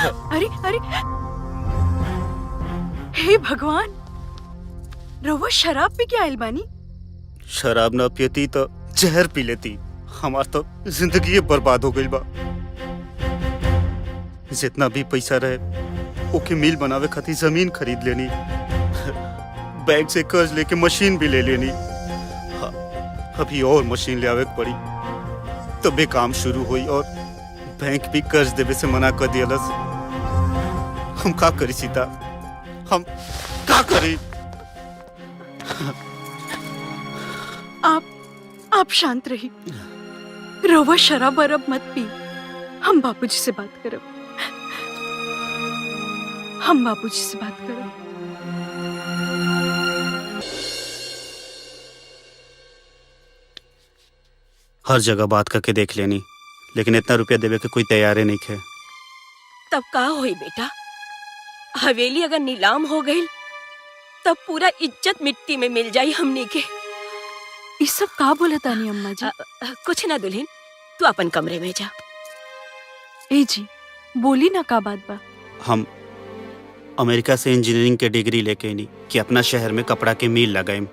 अरे अरे, हे भगवान, रउआ शराब पी के आइल बानी? शराब ना पियती तो जहर पी लेती। हमार तो जिंदगी बर्बाद हो गई बा। जितना भी पैसा रहे ओके मिल बनावे खातिर जमीन खरीद लेनी, बैंक से कर्ज लेके मशीन भी ले लेनी। अभी और मशीन ले आवे पड़ी तबे काम शुरू हुई और बैंक भी कर्ज देवे से मना कर दियलस। हम का करी सीता, हम का करी? आप शांत रही, रवा शराब वरब मत पी। हम बापूजी से बात करब, हम बापूजी से बात करब। हर जगह बात करके देख लेनी, लेकिन इतना रुपया देवे के कोई तैयार नहीं थे। तब का होई बेटा, हवेली अगर नीलाम हो गई तब पूरा इज्जत मिट्टी में मिल जाई हमनी के। ये सब का बोला तानी अम्मा जी? कुछ ना दुल्हन, तू अपन कमरे में जा। ए जी, बोली ना का बात बा? हम अमेरिका से इंजीनियरिंग के डिग्री लेके नहीं कि अपना शहर में कपड़ा के मिल लगाए,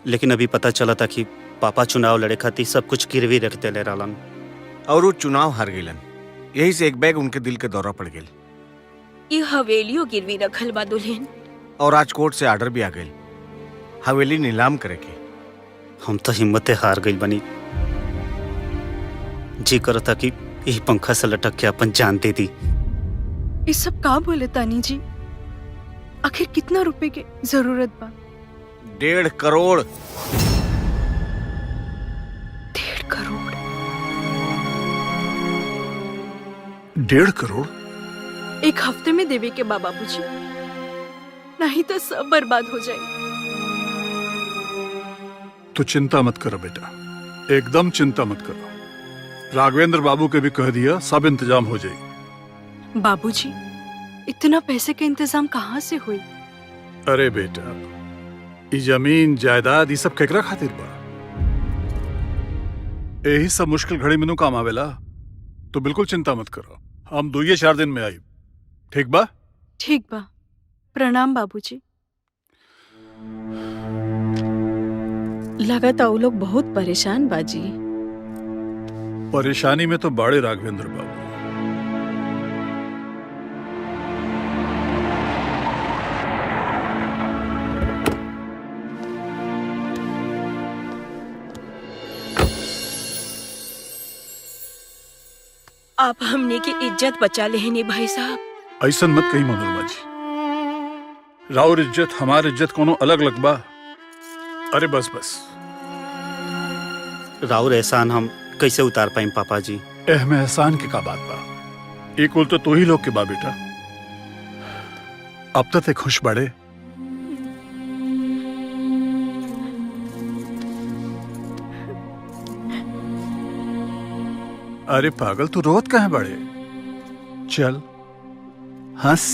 लेकिन अभी पता चला था कि पापा चुनाव लड़े खातिर सब कुछ गिरवी रखते ले रहलन और वो चुनाव हार गइलन। यही से एक बैग उनके दिल के दौरा पड़ गई। ये हवेलियों गिरवी रखल बा दुल्हन। और आज कोर्ट से आर्डर भी आ गई हवेली नीलाम करे के। हम तो हिम्मतें हार गई बनी। जी करो था कि यही पंखा से लटक के अपन जान दे दी। ये सब का बोले तानी जी? आखिर कितना रुपए के जरूरत बा? 1.5 करोड़। 1.5 करोड़? 1.5 करोड़? एक हफ्ते में देवे के बाबूजी, नहीं तो सब बर्बाद हो जाए। तो चिंता मत करो बेटा, एकदम चिंता मत करो। राघवेंद्र बाबू के भी कह दिया, सब इंतजाम हो जाएगी। बाबूजी, इतना पैसे का इंतजाम कहाँ से हुई? अरे बेटा, ये जमीन जायदाद ये सब केकरा खातिर बा? यही सब मुश्किल घड़ी में काम आवेला। तो बिल्कुल चिंता मत करो, हम 2-4 दिन में आई। ठीक बा? ठीक बा। प्रणाम बाबूजी। लगता वो लोग बहुत परेशान बाजी। परेशानी में तो बड़े राघवेंद्र बाबू। आप हमने की इज्जत बचा लेने भाई साहब। ऐसा मत कही मनोरमा जी, राउर इज्जत हमार इज्जत कोनो अलग लगबा। अरे बस बस, राउर एहसान हम कैसे उतार पाए पापा जी? में एहसान की का बात बा? एक तो ही लोग के बा बेटा। अब तक खुश बड़े। अरे पागल, तू रोत कहाँ बड़े? चल हंस।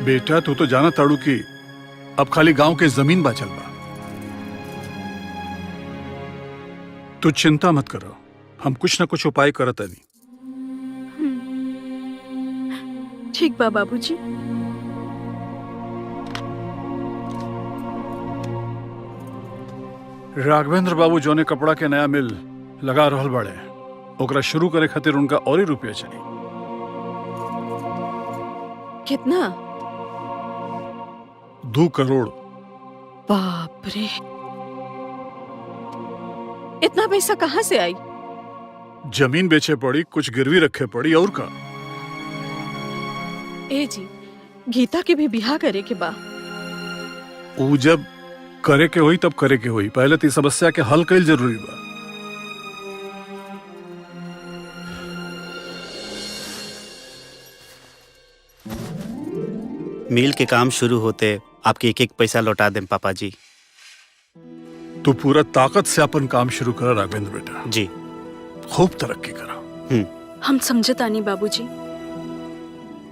बेटा तू तो जाना ताड़ू की अब खाली गांव के जमीन बचल बा। तू चिंता मत करो, हम कुछ ना कुछ उपाय करत नहीं। ठीक बा बाबूजी। राघवेंद्र बाबू जोने कपड़ा के नया मिल लगा रहल बड़े, ओकरा शुरू करे खातिर उनका और ही रुपया चाहिए। कितना? 2 करोड़। बाप रे, इतना पैसा कहाँ से आई? जमीन बेचे पड़ी, कुछ गिरवी रखे पड़ी, और का। ए जी, गीता के भी बिहार करे के बा। ऊ जब करे के होई तब करे के होई, पहले तो समस्या के हल कईल जरूरी बा। मिल के काम शुरू होते आपके एक पैसा लौटा दें पापा जी। तू पूरा ताकत से अपन काम शुरू करा राघवेंद्र बेटा जी। खूब तरक्की करा। हम समझता नहीं बाबूजी,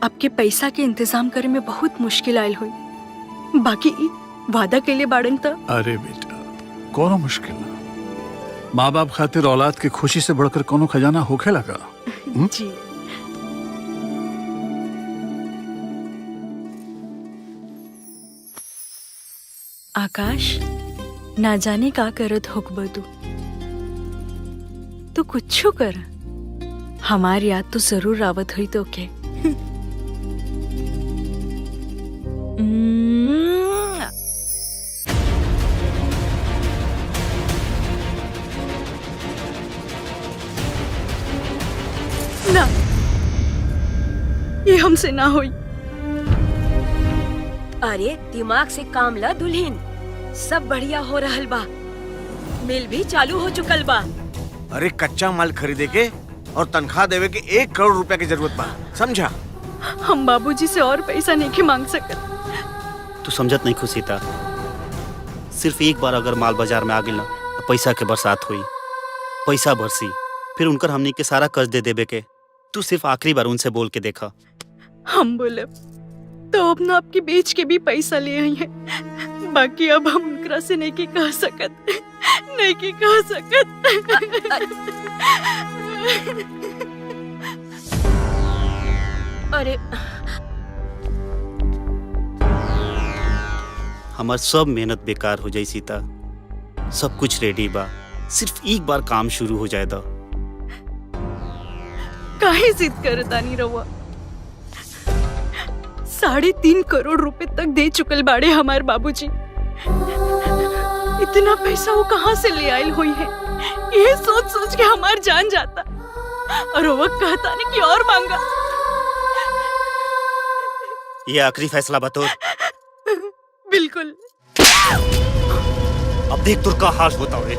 आपके पैसा के इंतजाम करे में बहुत मुश्किल आयल हुई। बाकी वादा के लिए बाड़न था। अरे बेटा, कोनो मुश्किल ना, माँ बाप खातिर औलाद के खुशी से बढ़कर कोनो खजाना होखे लगा। जी आकाश, ना जाने का करत होकब तू कुछो कर, हमार याद तो जरूर आवत हुई तो के। ना, ये हमसे ना हुई। अरे दिमाग से काम ला दुल्हन, सब बढ़िया हो रहल बा, मिल भी चालू हो चुकल बा। अरे कच्चा माल खरीदे के और तनख्वाह देवे के 1 करोड़ रुपया की जरूरत बा, समझा? हम बाबूजी से और पैसा नहीं के मांग सकत। तू समझत नहीं खुशीता, सिर्फ एक बार अगर माल बाजार में आ गई ना तो पैसा के बरसात हुई, पैसा बरसी, फिर उनकर हमनी के सारा कर्ज दे देबे के। तू सिर्फ आखिरी बार उनसे बोल के देखा। हम बोले तो अपना आपकी बेच के भी पैसा ले आई है, बाकी अब हम उनकरा से नहीं की कह सकत, नहीं की कह सकत। अरे हमार सब मेहनत बेकार हो जाई सीता, सब कुछ रेडी बा, सिर्फ एक बार काम शुरू हो जाए दा। काहे जिद करता नहीं रहुआ? 3.5 करोड़ रुपए तक दे चुकल बाड़े हमारे बाबूजी। इतना पैसा वो कहाँ से ले आयल हुई है, ये सोच सोच के हमार जान जाता, और वो कहता नहीं कि और मांगा। ये आखिरी फैसला बतौर। बिल्कुल। अब देख तुर का हाल होता है।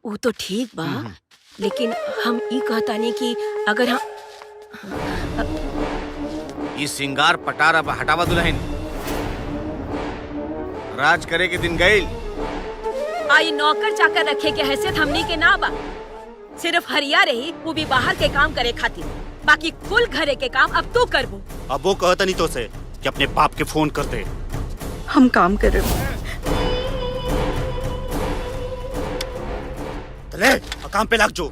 वो तो ठीक बा, लेकिन हम ई कहता नहीं कि अगर हम ये सिंगार पटार अब हटावा दुल्हन, राज करे के दिन गए। आई नौकर चाकर रखे के हैसियत हमनी के ना बा, सिर्फ हरिया रही, वो भी बाहर के काम करे खातिर, बाकी कुल घरे के काम अब तू करबो। अब वो कहता नहीं तो से कि अपने बाप के फोन कर दे। हम काम करे। ले काम पे लग जो।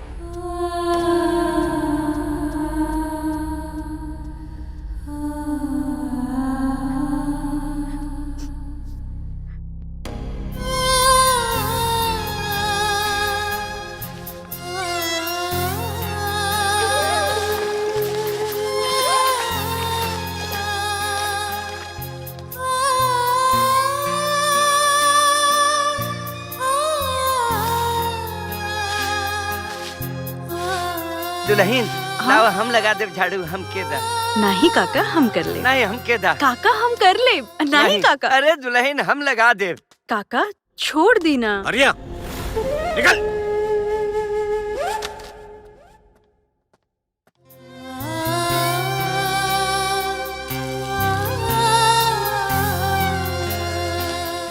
दुल्हन लाओ हम लगा दे झाड़ू, हम के दा। नहीं काका, हम कर ले। नहीं हम के दा। काका हम कर ले। नहीं काका। अरे दुल्हन हम लगा दे। काका छोड़ दी ना। अरिया निकल।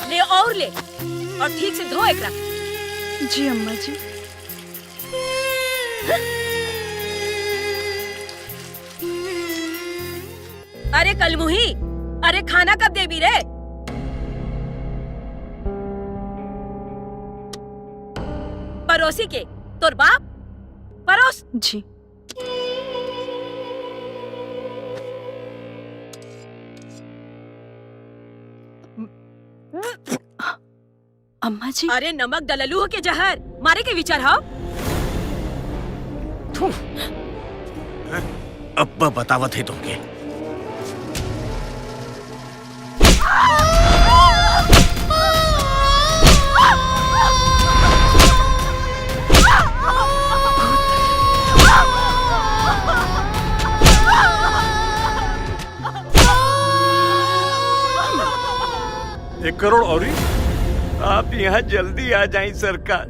ले और ले, और ठीक से धो एकरा। जी अम्मा जी। अरे कलमुही, अरे खाना कब देबी रे? परोसी के तोर बाप परोस। जी अम्मा जी। अरे नमक डललू हो के जहर मारे के विचार हो? अब बतावत है तुमके। एक करोड़ और आप यहाँ जल्दी आ जाएं सरकार,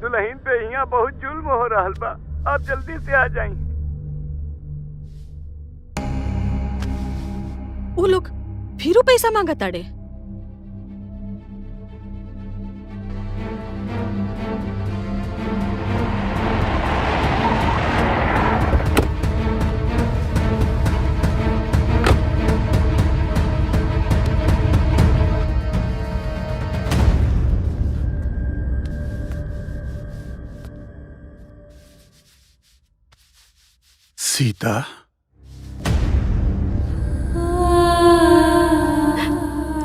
दुल्हन पे यहाँ बहुत जुल्म हो रहा बा, आप जल्दी से आ जाएं। वो लोग फिर पैसा मांगा ताड़े। सीता,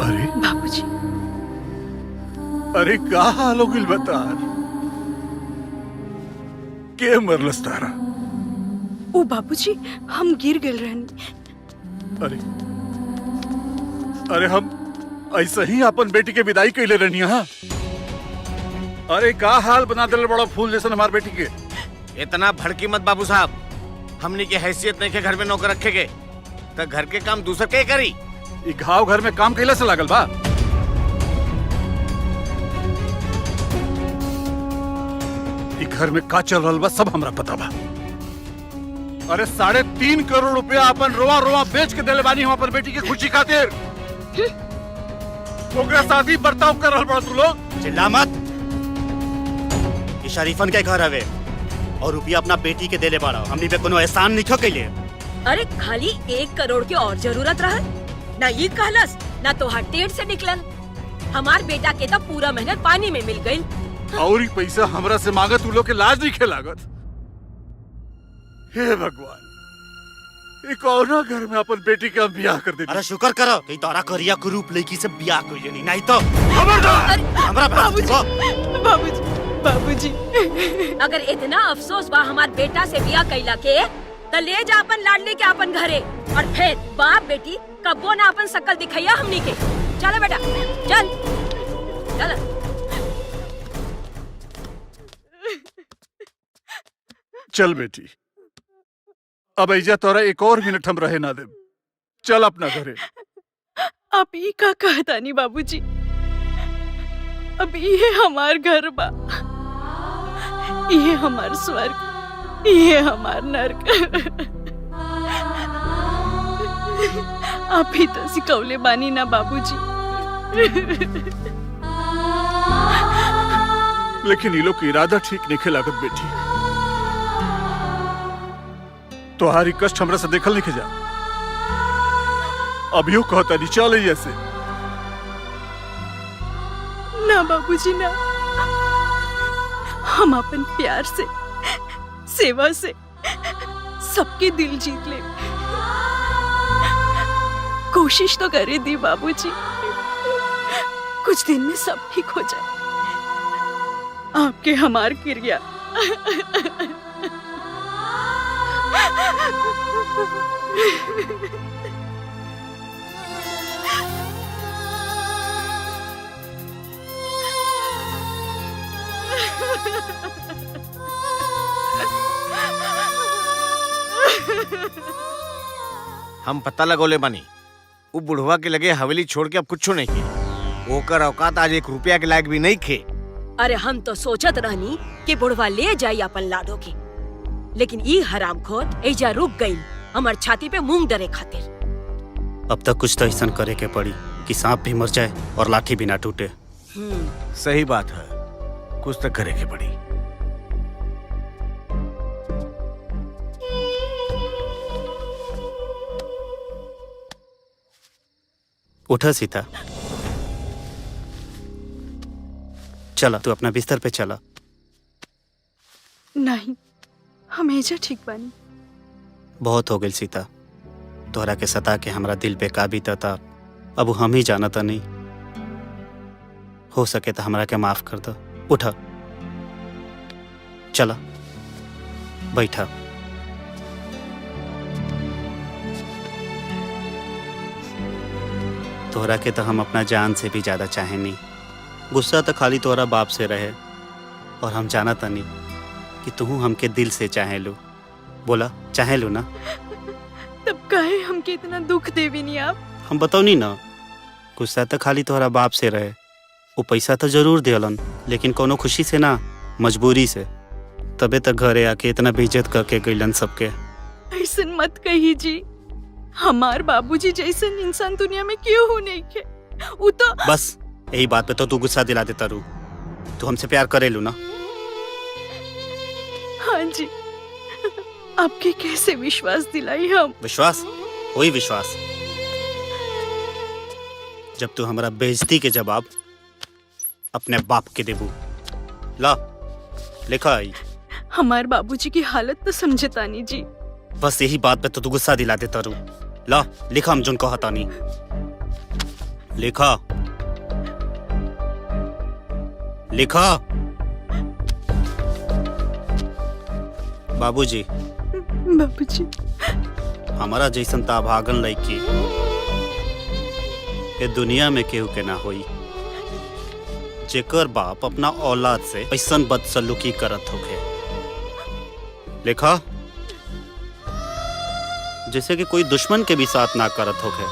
अरे बाबूजी, अरे का हाल हो गिल बता, के मरलस तारा? ओ बाबूजी, हम गिर गए रहनी। अरे अरे हम ऐसे ही अपन बेटी के विदाई कैले रहनी। हाँ, अरे का हाल बना दिल बड़ा फूल जैसा हमार बेटी के। इतना भड़की मत बाबू साहब, हमनी के हैसियत नहीं के घर में नौकर रखे के, तो घर के काम दूसर के करी। ई घाव घर में काम कैला से लागल बा? ई घर में का चल रहल बा सब हमरा पता बा। अरे 3.5 करोड़ रुपया अपन रोआ रोआ बेच के देले बानी हम अपन बेटी की खुशी खातिर। ओकरा शादी बर्ताव कर रहल बड़ा तू लोग। चिल्ला मत। ये शरीफन के घर हवे और रुपया अपना बेटी के देले बाड़ा। हमनी पे कोनो एहसान नहीं कैले। अरे खाली 1 करोड़ के और जरूरत रहल ना, ये कहलस ना तो टेढ़ से निकलन। हमार बेटा के तो पूरा मेहनत पानी में मिल गई। और ही पैसा हमरा से मांगत तू लोग के लाज नहीं खेलागत। हे भगवान, एक और ना घर में अपन बेटी का ब्याह कर दे। अरे शुक्र करो कि तोरा करिया के रूप लड़की से ब्याह कइले नहीं तो खबरदार हमरा बाबूजी, बाबूजी, बाबूजी। अगर इतना अफसोस बा हमार बेटा से बिया कैला के, तो ले जा अपन लाडली के अपन घरे, और फिर बाप बेटी कबो ना अपन शकल दिखैया हमनी के। चलो बेटा, चल चल। चल बेटी, अब ऐजा तोरा एक और मिनट हम रहे ना दे। चल अपना घरे। आप ये का कहता नहीं बाबूजी, अब ये हमार घर बा, ये हमार स्वर्ग, ये हमार नर्क। आप ही तो सिखौले बानी ना बाबूजी। लेकिन ये लोग के इरादा ठीक नहीं लागत बेटी। तुम्हारी कष्ट हमरा से देखल नहीं जा। अभियो कहता नहीं चल ऐसे। ना बाबूजी ना, हम अपन प्यार से, सेवा से सबके दिल जीत ले। कोशिश तो करे दी बाबूजी, कुछ दिन में सब ठीक हो जाए। आपके हमार क्रिया। हम पता लगोले बानी, वो बुढ़वा के लगे हवेली छोड़ के अब कुछ नहीं किए। ओकर औकात आज 1 रुपया के लायक भी नहीं खे। अरे हम तो सोचत रहनी कि बुढ़वा ले जाई अपन लाडो के, लेकिन ई हरामखोर एजा रुक गई हमार छाती पे मूंग डरे खातिर। अब तक कुछ तो ऐसा करे के पड़ी कि सांप भी मर जाए और लाठी भी ना टूटे। सही बात है, कुछ तो करे के पड़ी। उठा सीता, चला तू अपना बिस्तर पे चला। नहीं, हमेशा ठीक बानी। बहुत हो गई सीता, तोहरा के सता के हमरा दिल पे का बीतता अब हम ही जानता नहीं। हो सके तो हमरा के माफ कर दो। उठा, चला बैठा। तोहरा के तो हम अपना जान से भी ज्यादा चाहे नहीं। गुस्सा तो खाली तोहरा बाप से रहे, और हम जाना था नहीं कि तू हमके दिल से चाहे लो। बोला चाहे लो ना? तब काहे हमके इतना दुख देवी नहीं आप? हम बताओ नहीं ना, गुस्सा तो खाली तोहरा बाप से रहे। वो पैसा तो जरूर देलन, लेकिन कोनो खुशी से ना, मजबूरी से। तबे तक घरे आके इतना बेइज्जत करके गइलन सबके। ऐसन मत कही जी, हमार बाबूजी जैसन इंसान दुनिया में क्यों हो नहीं के। वो तो बस यही बात पे तो तू गुस्सा दिला देता रू। तू हमसे प्यार करे लू ना? हाँ जी, आपके कैसे विश्वास दिलाई हम? विश्वास? वही विश्वास जब तू हमारा बेइज्जती के जवाब अपने बाप के देबू। ला लिखा आई। हमार बाबूजी की हालत तो समझे तानी जी। बस यही बात पे तो तू गुस्सा दिला देता रू। ला लिखा हम जुन कहता नहीं। लिखा लिखा। बाबूजी बाबूजी हमारा जैसन ताभागन लड़की ये दुनिया में केहू के ना होई जेकर बाप अपना औलाद से ऐसन बदसलूकी करत होखे। लिखा जैसे कि कोई दुश्मन के भी साथ ना करत होखे।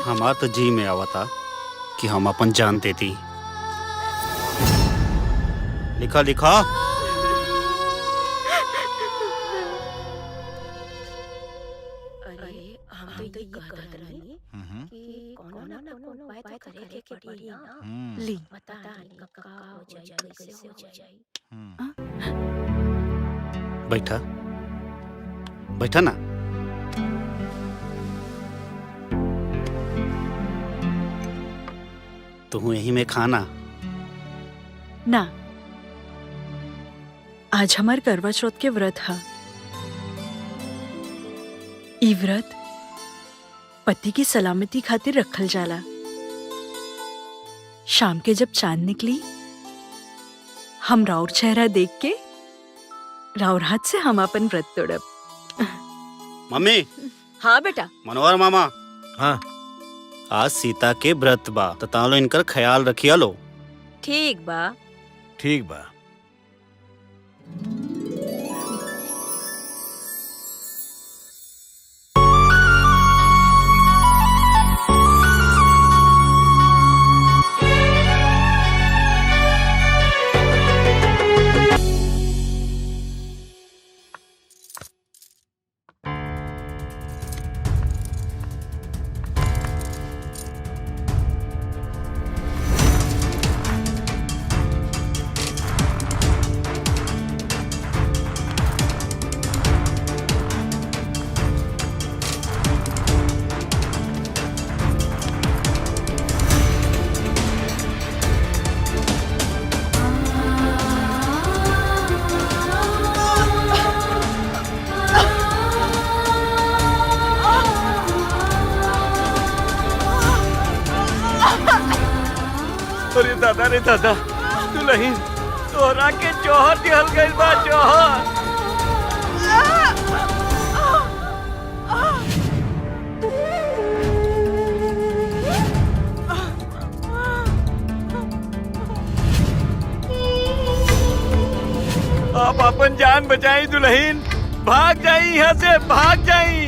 हमार तो जी में आवा था कि हम अपन जान दे दी। लिखा लिखा। अरे हम तो ये कहत रहनी कि कोनो ना कोनो उपाय तो करे के पड़ी ना। ली पता नहीं कब का हो जाए, कैसे हो जाए। बैठा बैठा ना। तू यही में खाना ना। आज हमार करवा चौथ के व्रत है। ई व्रत पति की सलामती खातिर रखल जाला। शाम के जब चांद निकली हम राउर चेहरा देख के राउर हाथ से हम अपन व्रत तोड़ब। मम्मी हाँ बेटा। मनोहर मामा हाँ आज सीता के व्रत बा तो तालो इनकर ख्याल रखिया लो। ठीक बा। ठीक बा। अरे दादा रे दादा, दुल्हन तोहरा के जौहर दिहल गइल बा। जौहर आप अपन जान बचाई दुल्हन। भाग जाई यहाँ से, भाग जाई।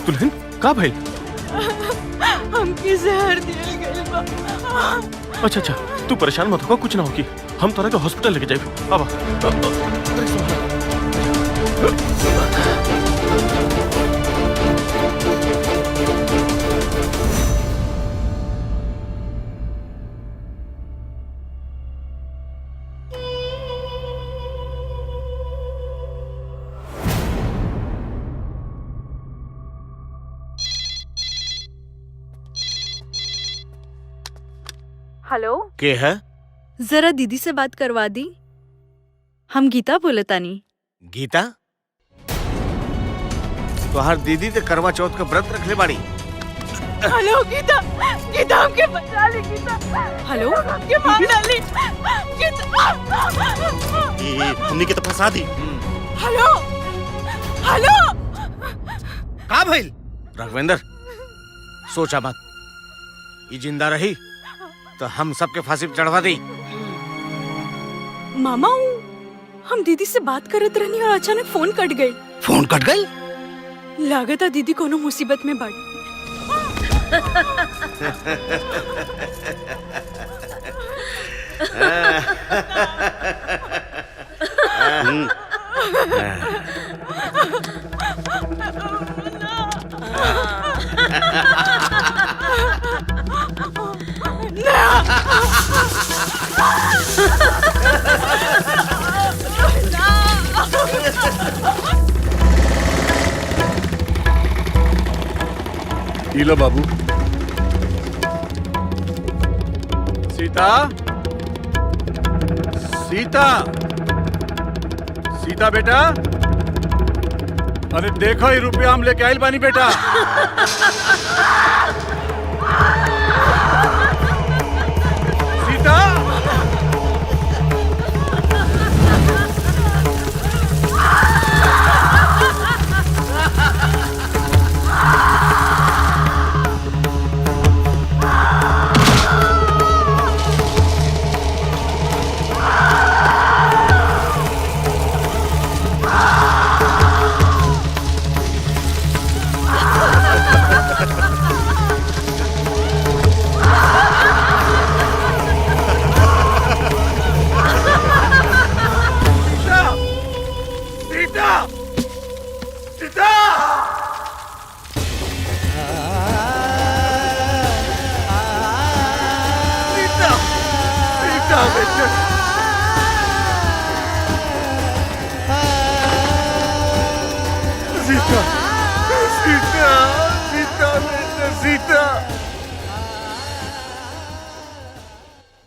दुल्हन का भाई? हमके जहर दिया गइल बा। अच्छा अच्छा तू परेशान मत हो, कुछ ना होगी। हम तोरा के हॉस्पिटल लेके जाए। अब हेलो के है? जरा दीदी से बात करवा दी। हम गीता बोलतानी। गीता? तोहर दीदी ते करवा चौथ का व्रत रखले बाड़ी। हेलो गीता, गीता हमके बचा ले गीता। हेलो हमके मार डाली गीता। ये हमने के तो फंसा दी। हेलो हेलो का भइल? राघवेंद्र सोचा मत, ये जिंदा रही तो हम सबके फांसी पे चढ़वा दी। मामा हम दीदी से बात करत रहनी और अचानक फोन कट गई। फोन कट गई? लागत है दीदी कोनो मुसीबत में बाड़ी। लो बाबू। सीता, सीता, सीता बेटा, अरे देखो ये रुपया हम लेके आइल बानी बेटा। सीता,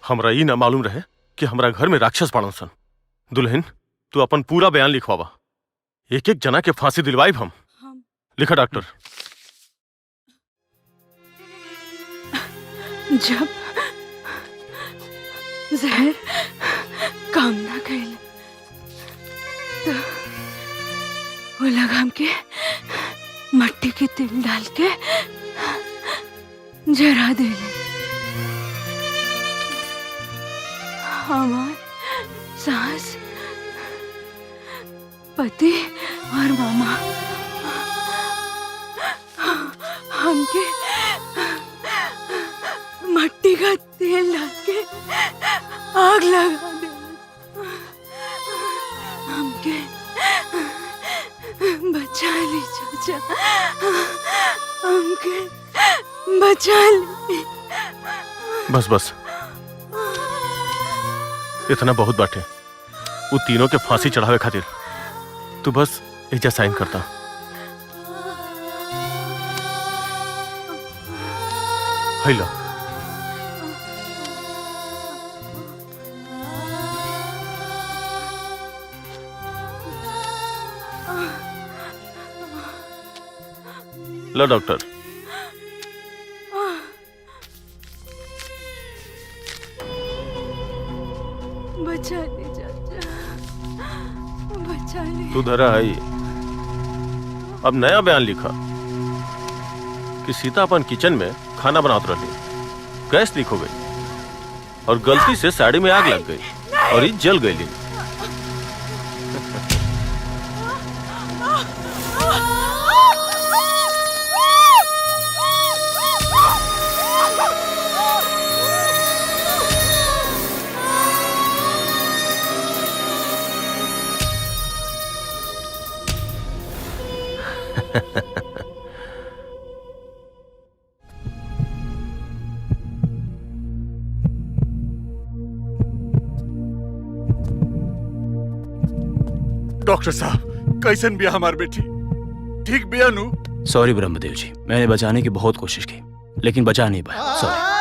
हमरा ई ना मालूम रहे कि हमरा घर में राक्षस पड़न सन। दुल्हन, तू अपन पूरा बयान लिखवावा। एक एक जना के फांसी दिलवाइब हम। लिखा डॉक्टर। जब जहर काम ना कैल तो वो लगाम के मट्टी के तिल डाल के जरा देले। हमार सास, पति और मामा हमके मट्टी का तेल डाल के आग लगा दे। हमके बचा ली चाचा, हमके बचा ली। बस बस, इतना बहुत बाटे। वो तीनों के फांसी चढ़ावे खातिर तू बस एजा साइन करता। हैला लो डॉक्टर। बचा ले चाचा, बचा ले। तू धरा आई। अब नया बयान लिखा कि सीता अपन किचन में खाना बनात रही, गैस लीक हो गई और गलती से साड़ी में आग लग गई और ये जल गई। डॉक्टर साहब, कैसन बिया हमार बेटी? ठीक बिया नु? सॉरी ब्रह्मदेव जी, मैंने बचाने की बहुत कोशिश की लेकिन बचा नहीं पाया। सॉरी।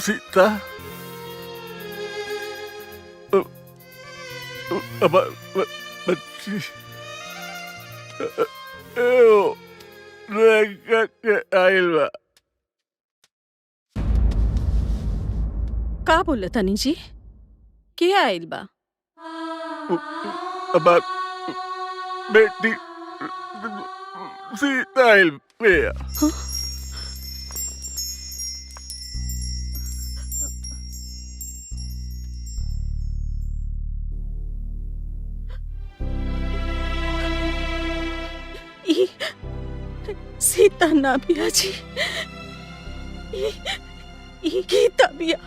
सीता बच्ची आइल बा। का बोले तनी जी? के आइल बा? हमार बेटी सीता आइल बिया। सीता ना बिया जी, गीता बिया।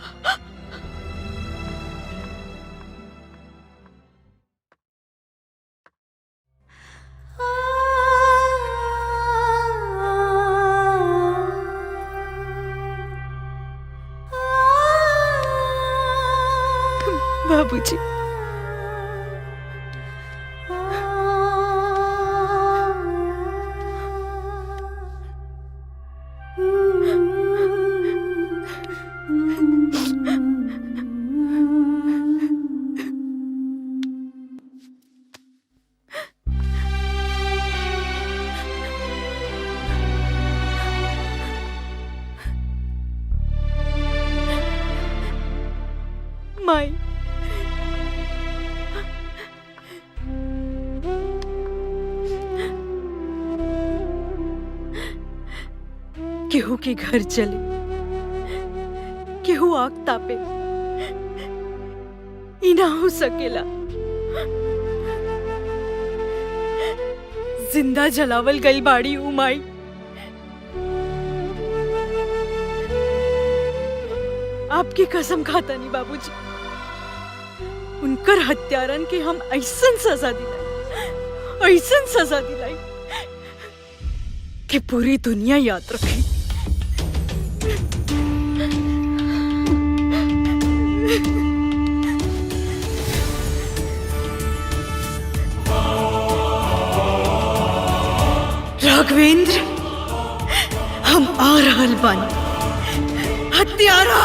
बाबूजी, माई, केहू के घर चले, केहू आग तापे, ई ना हो सकेला। जिंदा जलावल गई बाड़ी उमाई, आपकी कसम खाता नहीं बाबूजी, उनकर हत्यारन के हम ऐसन सजा दिलाई कि पूरी दुनिया याद रखे। राघवेंद्र, हम आ रहल बानी। हत्यारा,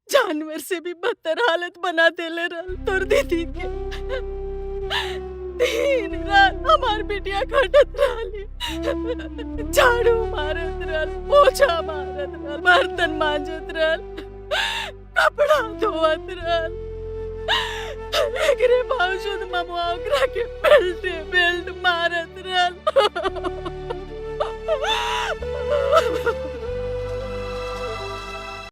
जानवर से भी बदतर हालत बना देले रहल तोर दीदी के। दिन रात हमार बेटिया खटत रहली, झाड़ू मारत रहल, पोछा मारत रहल, बर्तन मांजत रहल, कपड़ा धोवत रहल। एकरे बावजूद ममुआ ओकरा के बेल्ट मारत रहल।